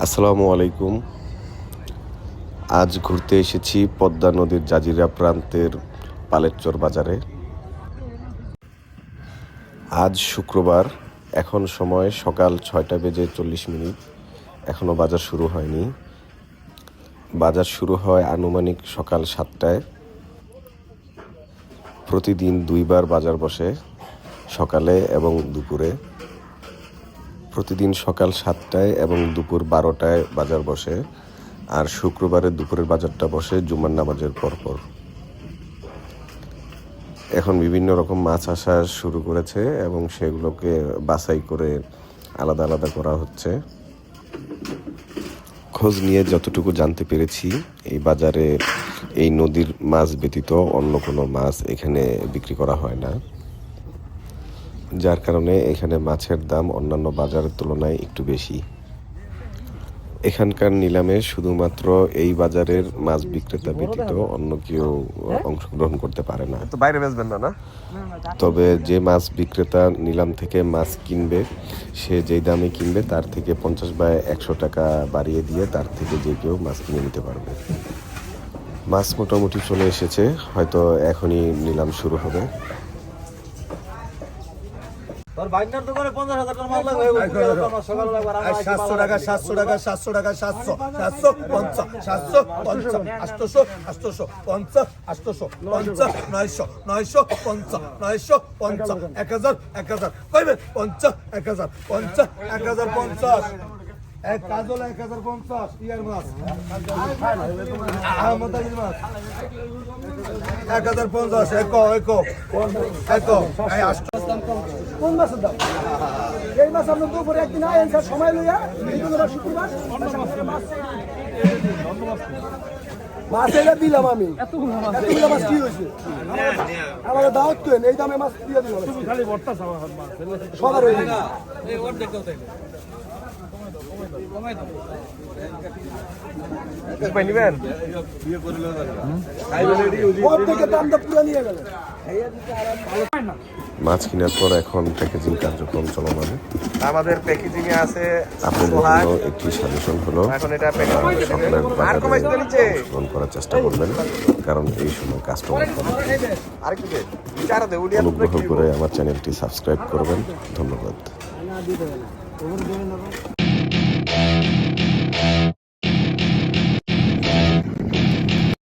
আসসালামু আলাইকুম। আজ ঘুরতে এসেছি পদ্মা নদীর জাজিরা প্রান্তের পালেরচর বাজারে। আজ শুক্রবার, এখন সময় সকাল 6:40। এখনও বাজার শুরু হয়নি। বাজার শুরু হয় আনুমানিক সকাল 7টায়। প্রতিদিন দুইবার বাজার বসে, সকালে এবং দুপুরে। প্রতিদিন সকাল 7টায় এবং দুপুর 12টায় বাজার বসে, আর শুক্রবারের দুপুরের বাজারটা বসে জুমার নামাজের পরপর। এখন বিভিন্ন রকম মাছ আসা শুরু করেছে এবং সেগুলোকে বাছাই করে আলাদা আলাদা করা হচ্ছে। খোঁজ নিয়ে যতটুকু জানতে পেরেছি, এই বাজারে এই নদীর মাছ ব্যতীত অন্য কোনো মাছ এখানে বিক্রি করা হয় না, যার কারণে এখানে মাছের দাম অন্যান্য বাজারের তুলনায় একটু বেশি। এখানকার নিলামে শুধুমাত্র এই বাজারের মাছ বিক্রেতা ব্যতীত অন্য কেউ অংশগ্রহণ করতে পারে না। তো বাইরে বেচবেন না? তবে যে মাছ বিক্রেতা নিলাম থেকে মাছ কিনবে, সে যেই দামে কিনবে তার থেকে 50 বা 100 টাকা বাড়িয়ে দিয়ে তার থেকে যে কেউ মাছ কিনে নিতে পারবে। মাছ মোটামুটি চলে এসেছে, হয়তো এখনই নিলাম শুরু হবে। এক কাজল 1050 ইয়ার মাছ, আহমদ আলীর মাছ 1050, কোন মাছের দাম? এই মাছ আপনার দুপুরে একদিন আয়েন স্যার, সময় লইয়া শুক্রবার মাছ এটা দিলাম আমি। এতগুলো মাছ কি হয়েছে? আমার দাওয়াত তো এই দামে মাছ দিয়ে দিলাম। সবার হয়ে গেছে। মাছ কেনার পর এখন প্যাকেজিং কার্যক্রম চলমান। আমাদের প্যাকেজিং এ আছে আপনাদের জন্য একটি সাজেশন হলো, এখন এটা সকলের অংশগ্রহণ করার চেষ্টা করবেন, কারণ এই সময় কাস্টমার অনুগ্রহ করে আমার চ্যানেলটি সাবস্ক্রাইব করবেন। ধন্যবাদ।